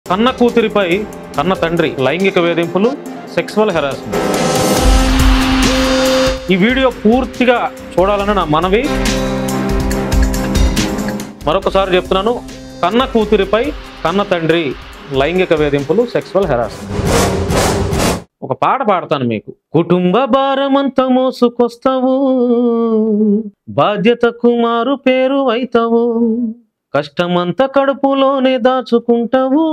కన్న కూతురిపై కన్న తండ్రి లైంగిక వేధింపులు, సెక్సువల్ హెరాస్మెంట్. ఈ వీడియో పూర్తిగా చూడాలని నా మనవి. మరొకసారి చెప్తున్నాను, కన్న కూతురిపై కన్న తండ్రి లైంగిక వేధింపులు, సెక్సువల్ హెరాస్మెంట్. ఒక పాట పాడతాను మీకు. కుటుంబ భారమంతా మోసుకొస్తావు, బాధ్యతకు మారు పేరు అయితావు, కష్టమంతా కడుపులోనే దాచుకుంటావు,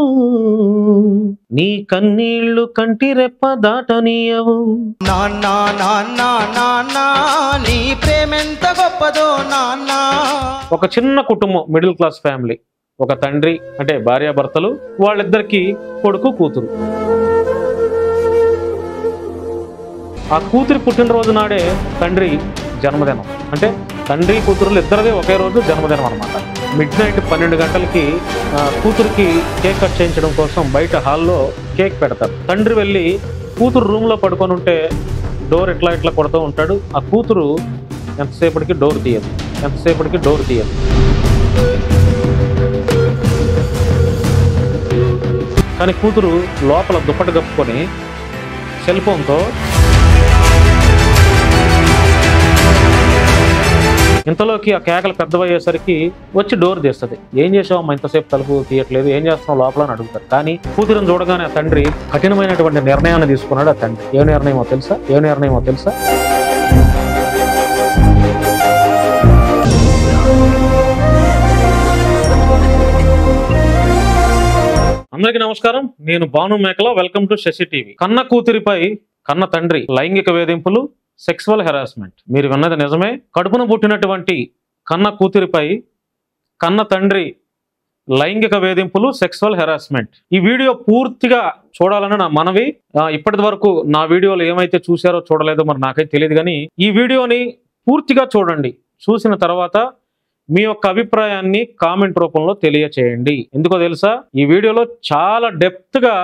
నీ కన్నీళ్లు కంటి రెప్ప దాటనీయవు. నాన్నా నాన్నా నాన్నా నీ ప్రేమెంత గొప్పదో నాన్నా. ఒక చిన్న కుటుంబం, మిడిల్ క్లాస్ ఫ్యామిలీ. ఒక తండ్రి అంటే భార్యాభర్తలు, వాళ్ళిద్దరికి కొడుకు కూతురు. ఆ కూతురి పుట్టినరోజు నాడే తండ్రి జన్మదినం. అంటే తండ్రి కూతురులు ఇద్దరిదే ఒకే రోజు జన్మదినం అనమాట. మిడ్ నైట్ 12 గంటలకి కూతురికి కేక్ కట్ చేయించడం కోసం బయట హాల్లో కేక్ పెడతారు. తండ్రి వెళ్ళి కూతురు రూమ్లో పడుకొని ఉంటే డోర్ ఇట్లా కొడుతూ ఉంటాడు. ఆ కూతురు ఎంతసేపటికి డోర్ తీయదు. కానీ కూతురు లోపల దుప్పటి కప్పుకొని సెల్ ఫోన్తో ఇంతలోకి ఆ కేకలు పెద్దవయ్యేసరికి వచ్చి డోర్ తీస్తుంది. ఏం చేసావమ్మా, ఇంతసేపు తలుపు తీయట్లేదు, ఏం చేస్తున్నావు లోపల అని అడుగుతారు. కానీ కూతురుని చూడగానే ఆ తండ్రి కఠినమైనటువంటి నిర్ణయాన్ని తీసుకున్నాడు. ఆ తండ్రి ఏ నిర్ణయమో తెలుసా? అందరికీ నమస్కారం, నేను Bhanu Mekala. Welcome to Sasi TV. కన్న కూతురిపై కన్న తండ్రి లైంగిక వేధింపులు, సెక్సువల్ హెరాస్మెంట్. మీరు విన్నది నిజమే. కడుపున పుట్టినటువంటి కన్న కూతురిపై కన్న తండ్రి లైంగిక వేధింపులు, సెక్సువల్ హెరాస్మెంట్. ఈ వీడియో పూర్తిగా చూడాలని నా మనవి. ఇప్పటి వరకు నా వీడియోలు ఏమైతే చూశారో చూడలేదో మరి నాకైతే తెలియదు, కానీ ఈ వీడియోని పూర్తిగా చూడండి. చూసిన తర్వాత మీ యొక్క అభిప్రాయాన్ని కామెంట్ రూపంలో తెలియచేయండి. ఎందుకో తెలుసా, ఈ వీడియోలో చాలా డెప్త్గా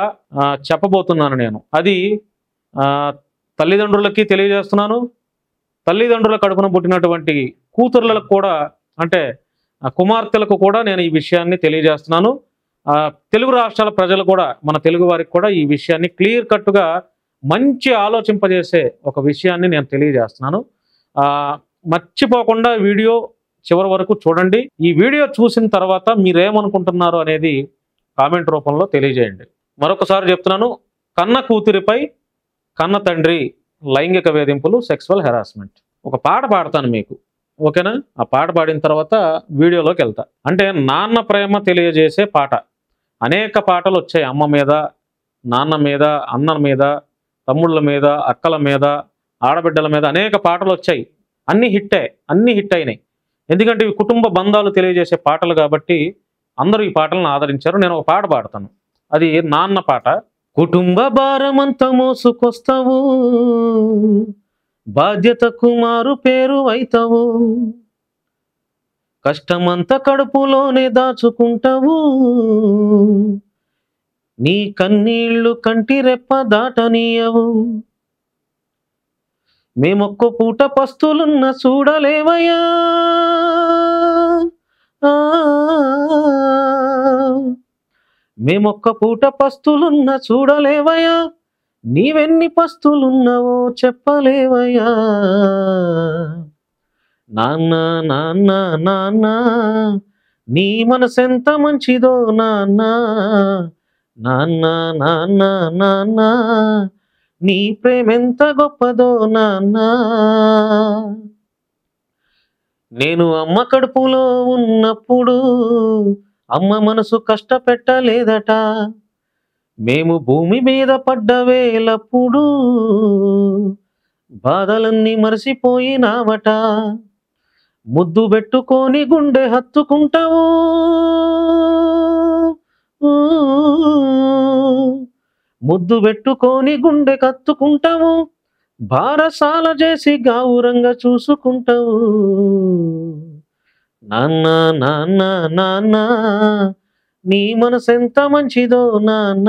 చెప్పబోతున్నాను నేను. అది తల్లిదండ్రులకి తెలియజేస్తున్నాను, తల్లిదండ్రుల కడుపున పుట్టినటువంటి కూతుర్లకు కూడా, అంటే కుమార్తెలకు కూడా నేను ఈ విషయాన్ని తెలియజేస్తున్నాను. తెలుగు రాష్ట్రాల ప్రజలు కూడా, మన తెలుగు వారికి కూడా ఈ విషయాన్ని క్లియర్ కట్గా మంచి ఆలోచింపజేసే ఒక విషయాన్ని నేను తెలియజేస్తున్నాను. మర్చిపోకుండా వీడియో చివరి వరకు చూడండి. ఈ వీడియో చూసిన తర్వాత మీరేమనుకుంటున్నారు అనేది కామెంట్ రూపంలో తెలియజేయండి. మరొకసారి చెప్తున్నాను, కన్న కూతురిపై కన్న తండ్రి లైంగిక వేధింపులు, సెక్సువల్ హెరాస్మెంట్. ఒక పాట పాడతాను మీకు, ఓకేనా? ఆ పాట పాడిన తర్వాత వీడియోలోకి వెళ్తా. అంటే నాన్న ప్రేమ తెలియజేసే పాట. అనేక పాటలు వచ్చాయి, అమ్మ మీద, నాన్న మీద, అన్న మీద, తమ్ముళ్ళ మీద, అక్కల మీద, ఆడబిడ్డల మీద అనేక పాటలు వచ్చాయి. అన్ని హిట్ అయినాయి. ఎందుకంటే ఇవి కుటుంబ బంధాలు తెలియజేసే పాటలు కాబట్టి అందరూ ఈ పాటలను ఆదరించారు. నేను ఒక పాట పాడతాను, అది నాన్న పాట. కుటుంబ భారమంతా మోసుకొస్తావు, బాధ్యతకు మారు పేరు అయితావు, కష్టమంతా కడుపులోనే దాచుకుంటావు, నీ కన్నీళ్లు కంటి రెప్ప దాటనీయవు, మేమొక్క పూట పస్తులున్న చూడలేవయ్యా, మేమొక్క పూట పస్తులున్న చూడలేవయ్యా, నీవెన్ని పస్తులున్నావో చెప్పలేవయ్యా, నాన్న నాన్న నాన్న నీ మనసెంత మంచిదో నాన్న, నాన్న నాన్న నాన్న నీ ప్రేమెంత గొప్పదో నాన్న. నేను అమ్మ కడుపులో ఉన్నప్పుడు అమ్మ మనసు కష్టపెట్టలేదట, మేము భూమి మీద పడ్డ వేలప్పుడు బాధలన్నీ మరసిపోయినావట, ముద్దు పెట్టుకొని గుండె హత్తుకుంటావు, ముద్దు పెట్టుకొని గుండె కత్తుకుంటావు, బారసాల చేసి గావురంగా చూసుకుంటావు, నాన్న నాన్న నాన్న నీ మనసెంత మంచిదో నాన్న,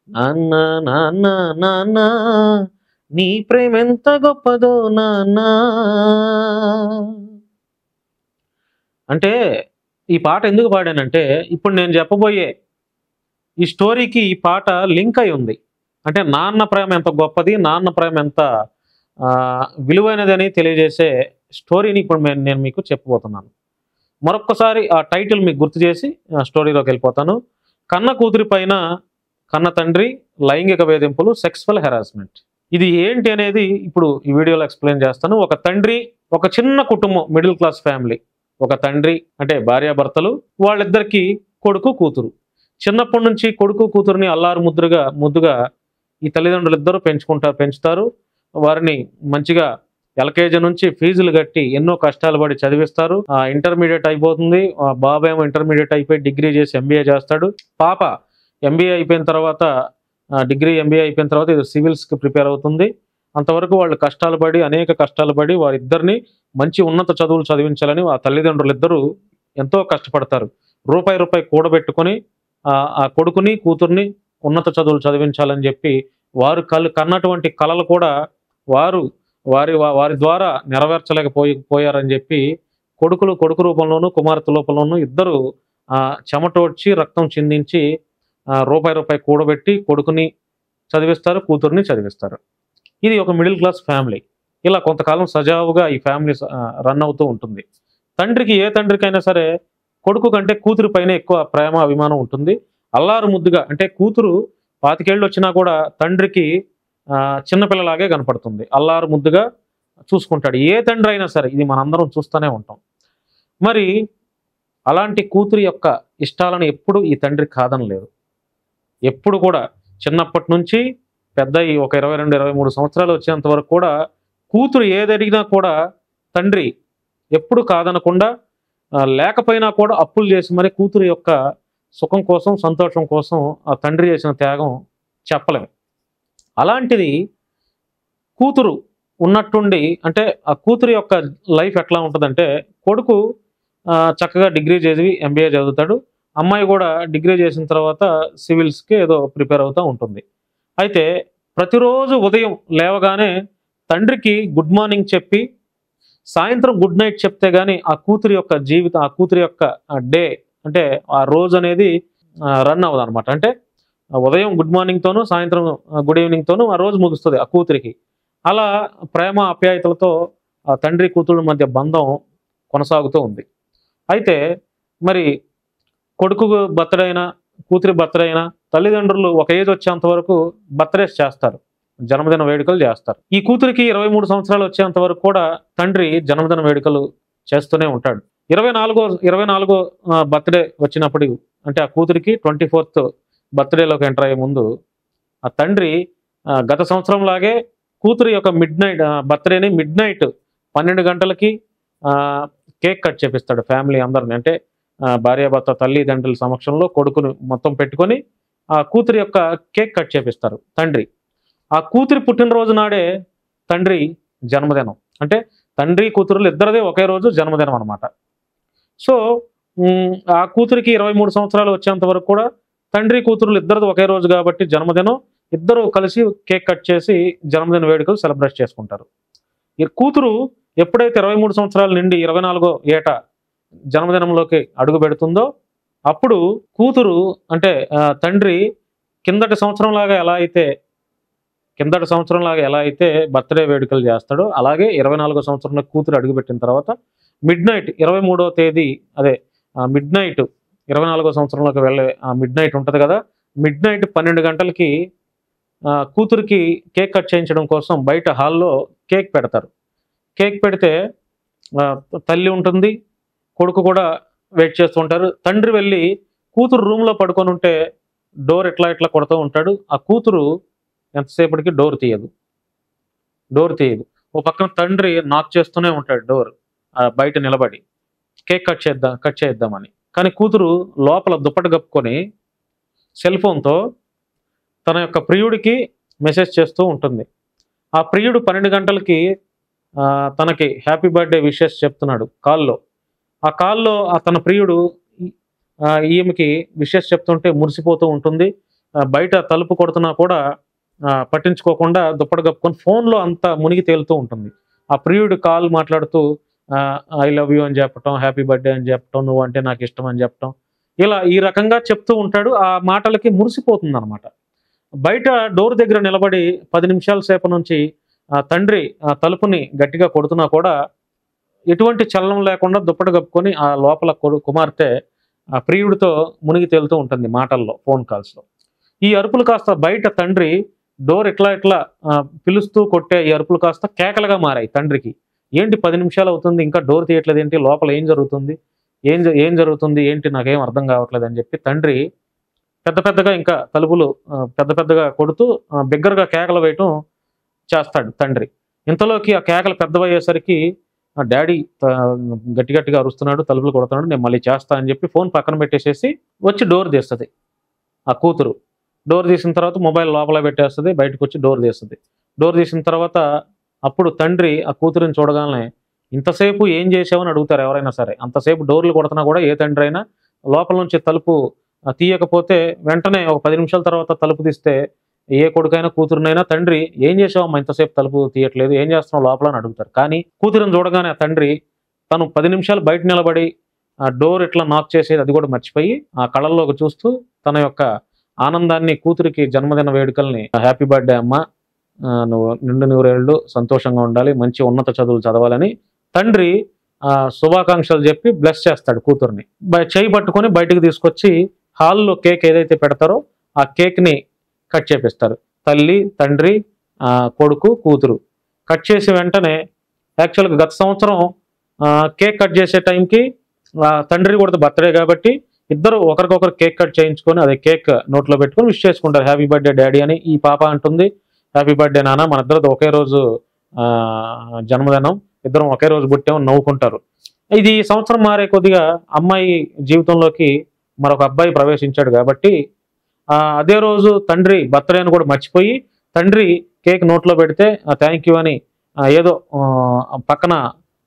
నాన్న నాన్న నాన్న నీ ప్రేమెంత గొప్పదో నాన్న. అంటే ఈ పాట ఎందుకు పాడానంటే, ఇప్పుడు నేను చెప్పబోయే ఈ స్టోరీకి ఈ పాట లింక్ అయి ఉంది. అంటే నాన్న ప్రేమ ఎంత గొప్పది, నాన్న ప్రేమ ఎంత విలువైనది అని తెలియజేసే స్టోరీని ఇప్పుడు నేను మీకు చెప్పబోతున్నాను. మరొక్కసారి ఆ టైటిల్ మీకు గుర్తు చేసి స్టోరీలోకి వెళ్ళిపోతాను. కన్న కూతురి పైన కన్న తండ్రి లైంగిక వేధింపులు, సెక్సువల్ హెరాస్మెంట్. ఇది ఏంటి అనేది ఇప్పుడు ఈ వీడియోలో ఎక్స్ప్లెయిన్ చేస్తాను. ఒక తండ్రి, ఒక చిన్న కుటుంబం, మిడిల్ క్లాస్ ఫ్యామిలీ. ఒక తండ్రి అంటే భార్యాభర్తలు, వాళ్ళిద్దరికి కొడుకు కూతురు. చిన్నప్పటి నుంచి కొడుకు కూతురుని అల్లారు ముద్దుగా ఈ తల్లిదండ్రులు ఇద్దరు పెంచుతారు. వారిని మంచిగా ఎల్కేజీ నుంచి ఫీజులు కట్టి ఎన్నో కష్టాలు పడి చదివిస్తారు. ఇంటర్మీడియట్ అయిపోతుంది. బాబు ఏమో ఇంటర్మీడియట్ అయిపోయి డిగ్రీ చేసి ఎంబీఏ చేస్తాడు. పాప ఎంబీఏ అయిపోయిన తర్వాత ఎంబీఏ అయిపోయిన తర్వాత ఇది సివిల్స్కి ప్రిపేర్ అవుతుంది. అంతవరకు వాళ్ళు అనేక కష్టాలు పడి వారిద్దరిని మంచి ఉన్నత చదువులు చదివించాలని ఆ తల్లిదండ్రులు ఇద్దరూ ఎంతో కష్టపడతారు. రూపాయి కూడబెట్టుకొని ఆ కొడుకుని కూతుర్ని ఉన్నత చదువులు చదివించాలని చెప్పి వారు కన్నటువంటి కలలు కూడా వారి ద్వారా నెరవేర్చలేకపోయారని చెప్పి కొడుకు రూపంలోనూ కుమార్తె రూపంలోనూ ఇద్దరు చెమటోడ్చి రక్తం చిందించి రూపాయి కూడబెట్టి కొడుకుని చదివిస్తారు, కూతుర్ని చదివిస్తారు. ఇది ఒక మిడిల్ క్లాస్ ఫ్యామిలీ. ఇలా కొంతకాలం సజావుగా ఈ ఫ్యామిలీ రన్ అవుతూ ఉంటుంది. ఏ తండ్రికైనా సరే కొడుకు కంటే కూతురి పైన ఎక్కువ ప్రేమ అభిమానం ఉంటుంది. అల్లారు ముద్దుగా, అంటే కూతురు 25 ఏళ్ళు వచ్చినా కూడా తండ్రికి చిన్నపిల్లలాగే కనపడుతుంది. అల్లారు ముద్దుగా చూసుకుంటాడు ఏ తండ్రి అయినా సరే. ఇది మనందరం చూస్తూనే ఉంటాం. మరి అలాంటి కూతురి యొక్క ఇష్టాలను ఎప్పుడు ఈ తండ్రి కాదనలేదు. ఎప్పుడు కూడా చిన్నప్పటి నుంచి పెద్ద ఒక 22-23 సంవత్సరాలు వచ్చేంత వరకు కూడా కూతురు ఏదడిగినా కూడా తండ్రి ఎప్పుడు కాదనకుండా, లేకపోయినా కూడా అప్పులు చేసి మరి కూతురు యొక్క సుఖం కోసం, సంతోషం కోసం ఆ తండ్రి చేసిన త్యాగం చెప్పలేము. అలాంటిది కూతురు ఉన్నట్టుండి, అంటే ఆ కూతురు యొక్క లైఫ్ ఎట్లా ఉంటుందంటే, కొడుకు చక్కగా డిగ్రీ చేసి ఎంబీఏ చదువుతాడు. అమ్మాయి కూడా డిగ్రీ చేసిన తర్వాత సివిల్స్కి ఏదో ప్రిపేర్ అవుతూ ఉంటుంది. అయితే ప్రతిరోజు ఉదయం లేవగానే తండ్రికి గుడ్ మార్నింగ్ చెప్పి సాయంత్రం గుడ్ నైట్ చెప్తే కానీ ఆ కూతురి యొక్క జీవితం, ఆ కూతురి యొక్క డే, అంటే ఆ రోజు అనేది రన్ అవ్వదు అనమాట. అంటే ఉదయం గుడ్ మార్నింగ్తోనూ సాయంత్రం గుడ్ ఈవినింగ్తోనూ ఆ రోజు ముగుస్తుంది ఆ కూతురికి. అలా ప్రేమ ఆప్యాయతలతో ఆ తండ్రి కూతురు మధ్య బంధం కొనసాగుతూ ఉంది. అయితే మరి కొడుకు బర్త్డే అయినా కూతురి బర్త్డే అయినా తల్లిదండ్రులు ఒక ఏజ్ వచ్చేంత వరకు బర్త్డేస్ చేస్తారు, జన్మదిన వేడుకలు చేస్తారు. ఈ కూతురికి 23 సంవత్సరాలు వచ్చేంత వరకు కూడా తండ్రి జన్మదిన వేడుకలు చేస్తూనే ఉంటాడు. 24 బర్త్డే వచ్చినప్పుడు, అంటే ఆ కూతురికి 24th బర్త్డేలోకి ఎంటర్ అయ్యే ముందు ఆ తండ్రి గత సంవత్సరం లాగే కూతురి యొక్క బర్త్డేని మిడ్ నైట్ 12 గంటలకి కేక్ కట్ చేపిస్తాడు ఫ్యామిలీ అందరిని. అంటే భార్యాభర్త తల్లిదండ్రుల సమక్షంలో కొడుకును మొత్తం పెట్టుకొని ఆ కూతురి యొక్క కేక్ కట్ చేపిస్తారు తండ్రి. ఆ కూతురి పుట్టినరోజు నాడే తండ్రి జన్మదినం. అంటే తండ్రి కూతురులు ఇద్దరిదే ఒకే రోజు జన్మదినం అనమాట. సో ఆ కూతురికి 23 సంవత్సరాలు వచ్చేంత వరకు కూడా తండ్రి కూతురులు ఇద్దరిది ఒకే రోజు కాబట్టి జన్మదినం, ఇద్దరు కలిసి కేక్ కట్ చేసి జన్మదిన వేడుకలు సెలబ్రేట్ చేసుకుంటారు. ఈ కూతురు ఎప్పుడైతే 23 సంవత్సరాల నుండి 24వ ఏట జన్మదినంలోకి అడుగు పెడుతుందో అప్పుడు కూతురు, అంటే తండ్రి కిందటి సంవత్సరం లాగా ఎలా అయితే బర్త్డే వేడుకలు చేస్తాడో అలాగే 24వ సంవత్సరంలో కూతురు అడుగుపెట్టిన తర్వాత మిడ్ నైట్ 23వ తేదీ, అదే మిడ్ నైట్ 24వ సంవత్సరంలోకి వెళ్ళే మిడ్ నైట్ ఉంటుంది కదా, మిడ్ నైట్ 12 గంటలకి కూతురికి కేక్ కట్ చేయించడం కోసం బయట హాల్లో కేక్ పెడతారు. కేక్ పెడితే తల్లి ఉంటుంది, కొడుకు కూడా వెయిట్ చేస్తూ ఉంటారు. తండ్రి వెళ్ళి కూతురు రూమ్లో పడుకొని ఉంటే డోర్ ఇట్లా కొడుతూ ఉంటాడు. ఆ కూతురు ఎంతసేపటికి డోర్ తీయదు. ఓ పక్కన తండ్రి నాక్ చేస్తూనే ఉంటాడు డోర్ బయట నిలబడి, కేక్ కట్ చేద్దామని. కానీ కూతురు లోపల దుప్పటి కప్పుకొని సెల్ ఫోన్తో తన యొక్క ప్రియుడికి మెసేజ్ చేస్తూ ఉంటుంది. ఆ ప్రియుడు 12 గంటలకి తనకి హ్యాపీ బర్త్డే విషెస్ చెప్తున్నాడు కాల్లో. ఆ కాల్లో తన ప్రియుడు ఈమెకి విషెస్ చెప్తుంటే మురిసిపోతూ ఉంటుంది. బయట తలుపు కొడుతున్నా కూడా పట్టించుకోకుండా దుప్పటి కప్పుకొని ఫోన్లో అంతా మునిగి తేలుతూ ఉంటుంది. ఆ ప్రియుడు కాల్ మాట్లాడుతూ ఐ లవ్ యూ అని చెప్పటం, హ్యాపీ బర్త్డే అని చెప్పటం, నువ్వు అంటే నాకు ఇష్టం అని చెప్పటం, ఇలా ఈ రకంగా చెప్తూ ఉంటాడు. ఆ మాటలకి మురిసిపోతుంది అనమాట. బయట డోర్ దగ్గర నిలబడి 10 నిమిషాల సేపు నుంచి తండ్రి తలుపుని గట్టిగా కొడుతున్నా కూడా ఎటువంటి చలనం లేకుండా దుప్పటి కప్పుకొని ఆ లోపల కుమార్తె ప్రియుడితో మునిగి తేలుతూ ఉంటుంది మాటల్లో, ఫోన్ కాల్స్లో. ఈ అరుపులు కాస్త బయట తండ్రి డోర్ ఇట్లా పిలుస్తూ కొట్టే ఈ అరుపులు కాస్త కేకలుగా మారాయి తండ్రికి. ఏంటి 10 నిమిషాలు అవుతుంది, ఇంకా డోర్ తీయట్లేదు ఏంటి, లోపల ఏం జరుగుతుంది, ఏం జరుగుతుంది ఏంటి, నాకేం అర్థం కావట్లేదు అని చెప్పి తండ్రి పెద్దగా ఇంకా తలుపులు పెద్దగా కొడుతూ బిగ్గరగా కేకలు వేయటం చేస్తాడు తండ్రి. ఇంతలోకి ఆ కేకలు పెద్దవయ్యేసరికి డాడీ గట్టిగా అరుస్తున్నాడు, తలుపులు కొడుతున్నాడు, నేను మళ్ళీ చేస్తా అని చెప్పి ఫోన్ పక్కన పెట్టేసేసి వచ్చి డోర్ తీస్తుంది. ఆ కూతురు డోర్ తీసిన తర్వాత మొబైల్ లోపల పెట్టేస్తుంది, బయటకు వచ్చి డోర్ తీస్తుంది. డోర్ తీసిన తర్వాత అప్పుడు తండ్రి ఆ కూతురిని చూడగానే ఇంతసేపు ఏం చేసావని అడుగుతారు ఎవరైనా సరే. అంతసేపు డోర్లు కొడుతున్నా కూడా ఏ తండ్రి అయినా లోపల నుంచి తలుపు తీయకపోతే వెంటనే ఒక 10 నిమిషాల తర్వాత తలుపు తీస్తే ఏ కొడుకైనా కూతురునైనా తండ్రి ఏం చేసావమ్మా ఇంతసేపు తలుపు తీయట్లేదు, ఏం చేస్తున్నావు లోపల అని అడుగుతారు. కానీ కూతురుని చూడగానే ఆ తండ్రి తను 10 నిమిషాలు బయట నిలబడి ఆ డోర్ ఇట్లా నాక్ చేసేది అది కూడా మర్చిపోయి ఆ కళల్లోకి చూస్తూ తన యొక్క ఆనందాన్ని, కూతురికి జన్మదిన వేడుకల్ని, హ్యాపీ బర్త్డే అమ్మ, నువ్వు నిండు నూరేళ్ళు సంతోషంగా ఉండాలి, మంచి ఉన్నత చదువులు చదవాలని తండ్రి శుభాకాంక్షలు చెప్పి బ్లెస్ చేస్తాడు కూతుర్ని. చేయి పట్టుకొని బయటకు తీసుకొచ్చి హాల్లో కేక్ ఏదైతే పెడతారో ఆ కేక్ని కట్ చేపిస్తారు. తల్లి, తండ్రి, కొడుకు, కూతురు కట్ చేసి వెంటనే యాక్చువల్గా గత సంవత్సరం కేక్ కట్ చేసే టైంకి తండ్రి కూడా బర్త్డే కాబట్టి ఇద్దరు ఒకరికొకరు కేక్ కట్ చేయించుకొని అదే కేక్ నోట్లో పెట్టుకొని విష్ చేసుకుంటారు, హ్యాపీ బర్త్డే డాడీ అని. ఈ పాప అంటుంది, హ్యాపీ బర్త్డే నాన్న, మన ఇద్దరు ఒకే రోజు జన్మదినం, ఇద్దరం ఒకే రోజు పుట్టామని నవ్వుకుంటారు. ఇది సంవత్సరం మారే కొద్దిగా అమ్మాయి జీవితంలోకి మరొక అబ్బాయి ప్రవేశించాడు కాబట్టి అదే రోజు తండ్రి బర్త్డే అని కూడా మర్చిపోయి తండ్రి కేక్ నోట్లో పెడితే థ్యాంక్ యూ అని ఏదో పక్కన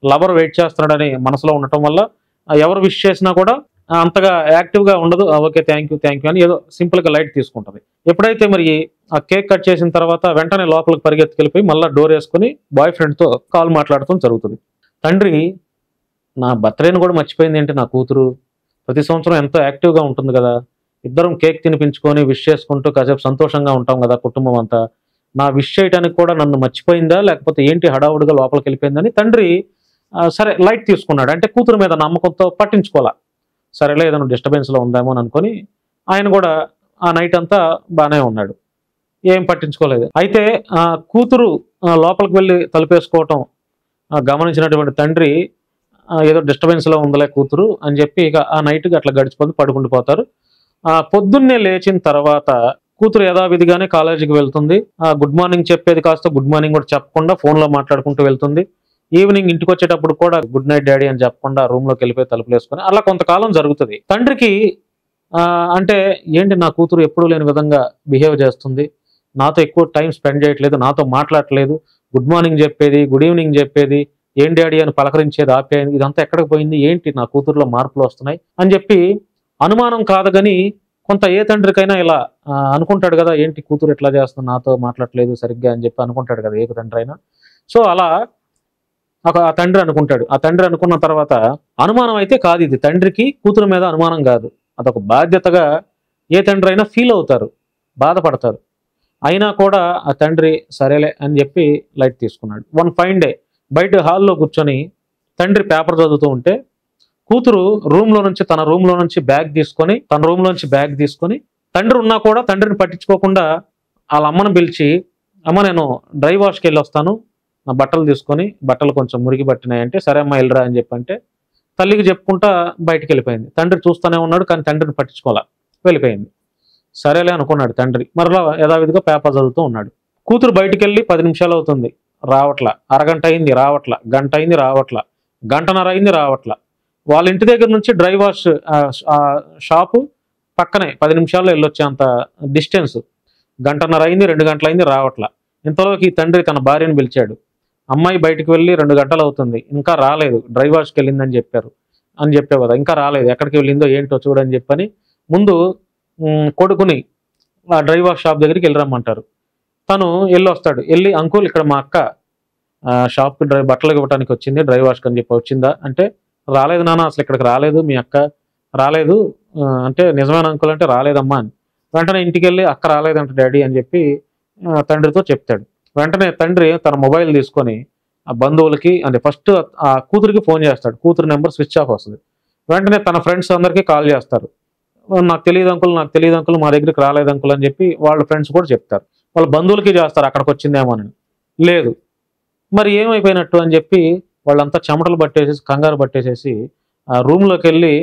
లవర్ వెయిట్ చేస్తున్నాడని మనసులో ఉండటం వల్ల ఎవరు విష్ చేసినా కూడా అంతగా యాక్టివ్గా ఉండదు. ఓకే థ్యాంక్ యూ అని ఏదో సింపుల్గా లైట్ తీసుకుంటుంది. ఎప్పుడైతే మరి ఆ కేక్ కట్ చేసిన తర్వాత వెంటనే లోపలికి పరిగెత్తుకెళ్ళిపోయి మళ్ళీ డోర్ వేసుకుని బాయ్ ఫ్రెండ్తో కాల్ మాట్లాడటం జరుగుతుంది. తండ్రి నా బర్త్డేని కూడా మర్చిపోయింది ఏంటి నా కూతురు, ప్రతి సంవత్సరం ఎంతో యాక్టివ్గా ఉంటుంది కదా, ఇద్దరం కేక్ తినిపించుకొని విష్ చేసుకుంటూ కాసేపు సంతోషంగా ఉంటాం కదా కుటుంబం అంతా, నా విష్ చేయడానికి కూడా నన్ను మర్చిపోయిందా లేకపోతే ఏంటి హడావుడిగా లోపలికి వెళ్ళిపోయిందని తండ్రి సరే లైట్ తీసుకున్నాడు. అంటే కూతురు మీద నమ్మకంతో పట్టించుకోవాలా, సరేలే ఏదైనా డిస్టర్బెన్స్లో ఉందేమో అని అనుకొని ఆయన కూడా ఆ నైట్ అంతా బాగానే ఉన్నాడు, ఏం పట్టించుకోలేదు. అయితే కూతురు లోపలికి వెళ్ళి తలుపేసుకోవటం గమనించినటువంటి తండ్రి ఏదో డిస్టర్బెన్స్లో ఉందలే కూతురు అని చెప్పి ఇక ఆ నైట్కి అట్లా గడిచిపోతే పడుకుండిపోతారు. పొద్దున్నే లేచిన తర్వాత కూతురు యథావిధిగానే కాలేజీకి వెళ్తుంది. గుడ్ మార్నింగ్ చెప్పేది కాస్త గుడ్ మార్నింగ్ కూడా చెప్పకుండా ఫోన్లో మాట్లాడుకుంటూ వెళ్తుంది. ఈవినింగ్ ఇంటికి వచ్చేటప్పుడు కూడా గుడ్ నైట్ డాడీ అని చెప్పకుండా రూమ్లోకి వెళ్ళిపోయి తలుపులు వేసుకొని అలా కొంతకాలం జరుగుతుంది. తండ్రికి అంటే ఏంటి నా కూతురు ఎప్పుడూ లేని విధంగా బిహేవ్ చేస్తుంది, నాతో ఎక్కువ టైం స్పెండ్ చేయట్లేదు, నాతో మాట్లాడట్లేదు, గుడ్ మార్నింగ్ చెప్పేది, గుడ్ ఈవినింగ్ చెప్పేది, ఏం డాడీ అని పలకరించేది ఆప్యాయని, ఇదంతా ఎక్కడికి పోయింది, ఏంటి నా కూతురులో మార్పులు వస్తున్నాయి అని చెప్పి అనుమానం కాదు కానీ కొంత ఏ తండ్రికైనా ఇలా అనుకుంటాడు కదా, ఏంటి కూతురు ఎట్లా చేస్తుంది, నాతో మాట్లాడట్లేదు సరిగ్గా అని చెప్పి అనుకుంటాడు కదా ఏ తండ్రి అయినా. సో అలా ఆ తండ్రి అనుకుంటాడు. ఆ తండ్రి అనుకున్న తర్వాత అనుమానం అయితే కాదు, ఇది తండ్రికి కూతురు మీద అనుమానం కాదు, అదొక బాధ్యతగా ఏ తండ్రి అయినా ఫీల్ అవుతారు, బాధపడతారు. అయినా కూడా ఆ తండ్రి సరేలే అని చెప్పి లైట్ తీసుకున్నాడు. వన్ ఫైన్ డే బయట హాల్లో కూర్చొని తండ్రి పేపర్ చదువుతూ ఉంటే కూతురు తన రూమ్లో నుంచి బ్యాగ్ తీసుకొని తండ్రి ఉన్నా కూడా తండ్రిని పట్టించుకోకుండా వాళ్ళ అమ్మను పిలిచి, అమ్మ నేను డ్రై వాష్కి వెళ్ళి వస్తాను, నా బట్టలు తీసుకొని, బట్టలు కొంచెం మురిగి పట్టినాయంటే సరే అమ్మ వెళ్ళరా అని చెప్పంటే తల్లికి చెప్పుకుంటా బయటికి వెళ్ళిపోయింది. తండ్రి చూస్తూనే ఉన్నాడు కానీ తండ్రిని పట్టించుకోవాలా, వెళ్ళిపోయింది. సరేలే అనుకున్నాడు తండ్రి, మరలా యథావిధిగా పేపర్ చదువుతూ ఉన్నాడు. కూతురు బయటికి వెళ్ళి 10 నిమిషాలు అవుతుంది, రావట్లా, అరగంట అయింది రావట్లా, గంట అయింది రావట్లా, గంటన్నర అయింది రావట్లా. వాళ్ళ ఇంటి దగ్గర నుంచి డ్రై వాష్ షాపు పక్కనే 10 నిమిషాల్లో వెళ్ళొచ్చే అంత డిస్టెన్స్. గంటన్నర అయింది, 2 గంటలు అయింది రావట్లా. ఇంతలోకి తండ్రి తన భార్యను పిలిచాడు, అమ్మాయి బయటకు వెళ్ళి 2 గంటలు అవుతుంది, ఇంకా రాలేదు, డ్రై వాష్కి వెళ్ళిందని చెప్పావు కదా, ఇంకా రాలేదు, ఎక్కడికి వెళ్ళిందో ఏంటో చూడని చెప్పని ముందు కొడుకుని ఆ డ్రై వాష్ షాప్ దగ్గరికి వెళ్ళరమ్మంటారు. తను వెళ్ళొస్తాడు. వెళ్ళి అంకుల్ ఇక్కడ మా అక్క షాప్కి బట్టలు ఇవ్వడానికి వచ్చింది, డ్రై వాష్కి అని చెప్పి వచ్చిందా అంటే రాలేదు నాన్న, అసలు ఇక్కడికి రాలేదు, మీ అక్క రాలేదు, అంటే నిజమైన అంకుల్ అంటే రాలేదమ్మా అని. వెంటనే ఇంటికి వెళ్ళి అక్క రాలేదంట డాడీ అని చెప్పి తండ్రితో చెప్తాడు. వెంటనే తండ్రి తన మొబైల్ తీసుకొని ఆ బంధువులకి అంటే ఫస్ట్ ఆ కూతురికి ఫోన్ చేస్తాడు. కూతురు నెంబర్ స్విచ్ ఆఫ్ వస్తుంది. వెంటనే తన ఫ్రెండ్స్ అందరికీ కాల్ చేస్తారు. నాకు తెలియదు అంకుల్, మా దగ్గరికి రాలేదు అంకుల్ అని చెప్పి వాళ్ళ ఫ్రెండ్స్ కూడా చెప్తారు. వాళ్ళ బంధువులకి చేస్తారు అక్కడికి వచ్చిందేమోనని. లేదు, మరి ఏమైపోయినట్టు అని చెప్పి వాళ్ళంతా చెమటలు పట్టేసేసి కంగారు పట్టేసేసి ఆ రూమ్లోకి వెళ్ళి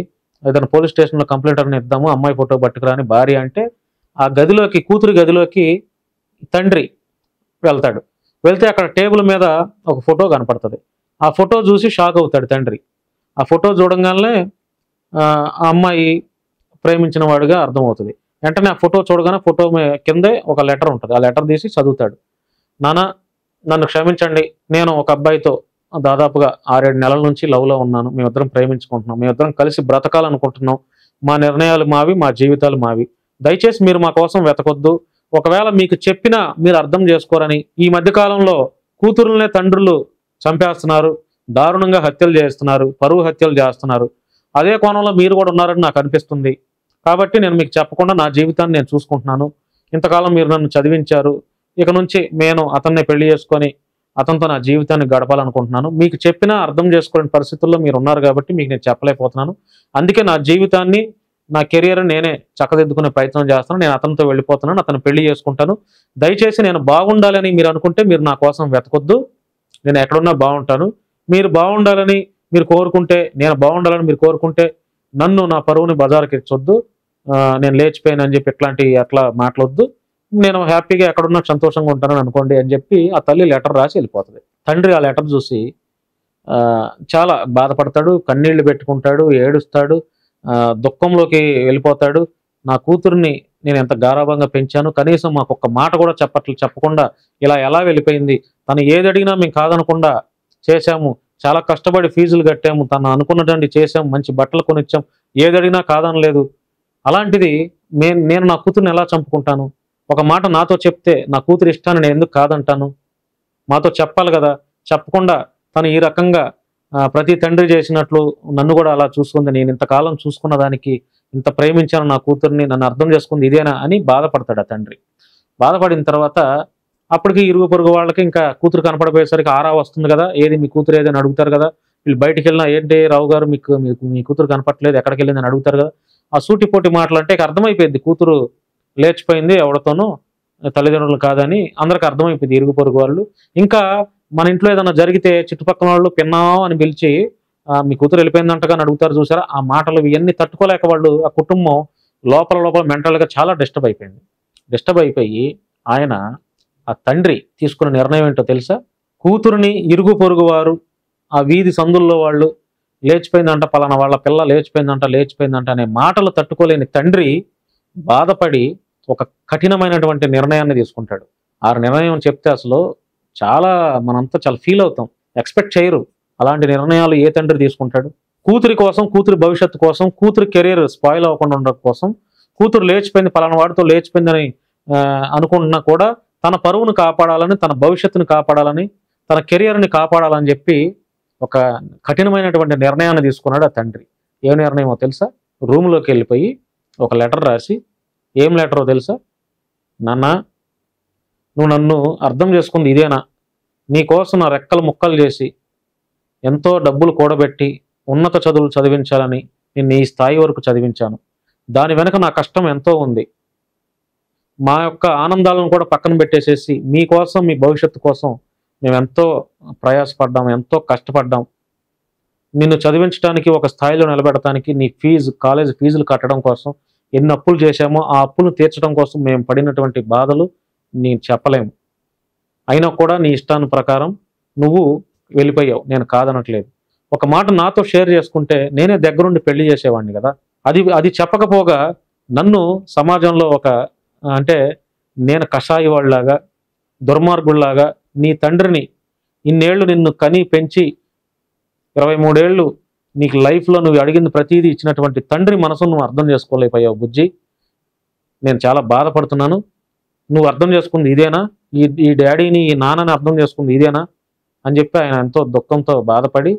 ఏదైనా పోలీస్ స్టేషన్లో కంప్లైంట్ అని ఇద్దాము, అమ్మాయి ఫోటో పట్టుకురా అని భార్య అంటే ఆ గదిలోకి కూతురి గదిలోకి తండ్రి వెళ్తాడు. వెళ్తే అక్కడ టేబుల్ మీద ఒక ఫోటో కనపడుతుంది. ఆ ఫోటో చూసి షాక్ అవుతాడు తండ్రి. ఆ ఫోటో చూడంగానే ఆ అమ్మాయి ప్రేమించిన వాడుగా అర్థమవుతుంది. వెంటనే ఆ ఫోటో చూడగానే ఫోటో కిందే ఒక లెటర్ ఉంటుంది. ఆ లెటర్ తీసి చదువుతాడు. నాన్న, నన్ను క్షమించండి, నేను ఒక అబ్బాయితో దాదాపుగా 6-7 నెలల నుంచి లవ్లో ఉన్నాను. మేమిద్దరం ప్రేమించుకుంటున్నాం, మేమిద్దరం కలిసి బ్రతకాలనుకుంటున్నాం. మా నిర్ణయాలు మావి, మా జీవితాలు మావి. దయచేసి మీరు మా కోసం వెతకొద్దు. ఒకవేళ మీకు చెప్పినా మీరు అర్థం చేసుకోరని ఈ మధ్యకాలంలో కూతురులనే తండ్రులు చంపేస్తున్నారు, దారుణంగా హత్యలు చేస్తున్నారు, పరువు హత్యలు చేస్తున్నారు. అదే కోణంలో మీరు కూడా ఉన్నారని నాకు అనిపిస్తుంది. కాబట్టి నేను మీకు చెప్పకుండా నా జీవితాన్ని నేను చూసుకుంటున్నాను. ఇంతకాలం మీరు నన్ను చదివించారు, ఇక నుంచి నేను అతన్నే పెళ్లి చేసుకొని అతనితో నా జీవితాన్ని గడపాలనుకుంటున్నాను. మీకు చెప్పినా అర్థం చేసుకోలేని పరిస్థితుల్లో మీరు ఉన్నారు కాబట్టి మీకు నేను చెప్పలేకపోతున్నాను. అందుకే నా జీవితాన్ని, నా కెరియర్ నేనే చక్కదిద్దుకునే ప్రయత్నం చేస్తాను. నేను అతనితో వెళ్ళిపోతున్నాను, అతను పెళ్లి చేసుకుంటాను. దయచేసి నేను బాగుండాలని మీరు అనుకుంటే మీరు నా కోసం వెతకొద్దు. నేను ఎక్కడున్నా బాగుంటాను. మీరు బాగుండాలని మీరు కోరుకుంటే, నేను బాగుండాలని మీరు కోరుకుంటే నన్ను, నా పరువుని బజారుకి ఎచ్చొద్దు. నేను లేచిపోయాను అని చెప్పి అట్లా మాట్లాడొద్దు. నేను హ్యాపీగా ఎక్కడున్నా సంతోషంగా ఉంటానని అనుకోండి అని చెప్పి ఆ తల్లి లెటర్ రాసి వెళ్ళిపోతుంది. తండ్రి ఆ లెటర్ చూసి చాలా బాధపడతాడు, కన్నీళ్లు పెట్టుకుంటాడు, ఏడుస్తాడు, దుఃఖంలోకి వెళ్ళిపోతాడు. నా కూతుర్ని నేను ఎంత గారాభంగా పెంచాను, కనీసం మాకు ఒక్క మాట కూడా చెప్పకుండా ఇలా ఎలా వెళ్ళిపోయింది. తను ఏది అడిగినా మేము కాదనకుండా చేశాము, చాలా కష్టపడి ఫీజులు కట్టాము, తను అనుకున్నటువంటి చేసాము, మంచి బట్టలు కొనిచ్చాం, ఏది అడిగినా కాదనలేదు. అలాంటిది నేను నా కూతుర్ని ఎలా చంపుకుంటాను? ఒక మాట నాతో చెప్తే నా కూతురు ఇష్టాన్ని నేను ఎందుకు కాదంటాను? మాతో చెప్పాలి కదా. చెప్పకుండా తను ఈ రకంగా ప్రతి తండ్రి చేసినట్లు నన్ను కూడా అలా చూసుకుంది. నేను ఇంతకాలం చూసుకున్న దానికి, ఇంత ప్రేమించాను నా కూతుర్ని, నన్ను అర్థం చేసుకుంది ఇదేనా అని బాధపడతాడు ఆ తండ్రి. బాధపడిన తర్వాత అప్పటికి ఇరుగు పొరుగు వాళ్ళకి ఇంకా కూతురు కనపడిపోయేసరికి ఆరా వస్తుంది కదా, ఏది మీ కూతురు ఏదని అడుగుతారు కదా. వీళ్ళు బయటికి వెళ్ళినా ఏంటి రావు గారు మీకు మీ కూతురు కనపట్లేదు, ఎక్కడికి వెళ్ళిందని అడుగుతారు కదా. ఆ సూటిపోటి మాటలు అంటే అర్థమైపోయింది కూతురు లేచిపోయింది, ఎవరితోనూ తల్లిదండ్రులు కాదని అందరికి అర్థమైపోయింది ఇరుగు పొరుగు వాళ్ళు. ఇంకా మన ఇంట్లో ఏదైనా జరిగితే చుట్టుపక్కల వాళ్ళు పిన్నాం అని పిలిచి మీ కూతురు వెళ్ళిపోయిందంటగా అని అడుగుతారు చూసారా. ఆ మాటలు ఇవన్నీ తట్టుకోలేక వాళ్ళు, ఆ కుటుంబం లోపల మెంటల్గా చాలా డిస్టర్బ్ అయిపోయింది. డిస్టర్బ్ అయిపోయి ఆ తండ్రి తీసుకున్న నిర్ణయం ఏంటో తెలుసా? కూతురుని ఇరుగు పొరుగు వారు, ఆ వీధి సందుల్లో వాళ్ళు లేచిపోయిందంట, పలానా వాళ్ళ పిల్ల లేచిపోయిందంట అనే మాటలు తట్టుకోలేని తండ్రి బాధపడి ఒక కఠినమైనటువంటి నిర్ణయాన్ని తీసుకుంటాడు. ఆ నిర్ణయం చెప్తే అసలు మనంతా చాలా ఫీల్ అవుతాం, ఎక్స్పెక్ట్ చేయరు. అలాంటి నిర్ణయాలు ఏ తండ్రి తీసుకుంటాడు? కూతురి కోసం, కూతురి భవిష్యత్తు కోసం, కూతురి కెరీర్ స్పాయిల్ అవ్వకుండా ఉండడం కోసం, కూతురు లేచిపోయింది, పలానా వాడితో లేచిపోయిందని అనుకుంటున్నా కూడా తన పరువును కాపాడాలని, తన భవిష్యత్తును కాపాడాలని, తన కెరియర్ని కాపాడాలని చెప్పి ఒక కఠినమైనటువంటి నిర్ణయాన్ని తీసుకున్నాడు ఆ తండ్రి. ఏ నిర్ణయమో తెలుసా? రూమ్లోకి వెళ్ళిపోయి ఒక లెటర్ రాసి, ఏం లెటరో తెలుసా? నాన్న, నువ్వు నన్ను అర్థం చేసుకుంది ఇదేనా? నీకోసం నా రెక్కలు ముక్కలు చేసి ఎంతో డబ్బులు కూడబెట్టి ఉన్నత చదువులు చదివించాలని నిన్ను ఈ స్థాయి వరకు చదివించాను. దాని వెనుక నా కష్టం ఎంతో ఉంది. మా యొక్క ఆనందాలను కూడా పక్కన పెట్టేసేసి మీకోసం, మీ భవిష్యత్తు కోసం మేము ఎంతో ప్రయాసపడ్డాం, ఎంతో కష్టపడ్డాం. నిన్ను చదివించడానికి, ఒక స్థాయిలో నిలబెట్టడానికి, నీ కాలేజ్ ఫీజులు కట్టడం కోసం ఎన్ని అప్పులు చేశామో ఆ అప్పులు తీర్చడం కోసం మేము పడినటువంటి బాధలు నేను చెప్పలేము. అయినా కూడా నీ ఇష్టాన్ని ప్రకారం నువ్వు వెళ్ళిపోయావు, నేను కాదనట్లేదు. ఒక మాట నాతో షేర్ చేసుకుంటే నేనే దగ్గరుండి పెళ్లి చేసేవాడిని కదా. అది చెప్పకపోగా నన్ను సమాజంలో అంటే నేను కషాయి వాళ్ళలాగా, దుర్మార్గుల్లాగా, నీ తండ్రిని ఇన్నేళ్లు నిన్ను కని పెంచి 23 ఏళ్ళు నీకు లైఫ్లో నువ్వు అడిగింది ప్రతిదీ ఇచ్చినటువంటి తండ్రి మనసును నువ్వు అర్థం చేసుకోలేకపోయావు బుజ్జి. నేను చాలా బాధపడుతున్నాను. నువ్వు అర్థం చేసుకుంది ఇదేనా? ఈ డాడీని, ఈ నాన్నని అర్థం చేసుకుంది ఇదేనా అని చెప్పి ఆయన ఎంతో దుఃఖంతో బాధపడి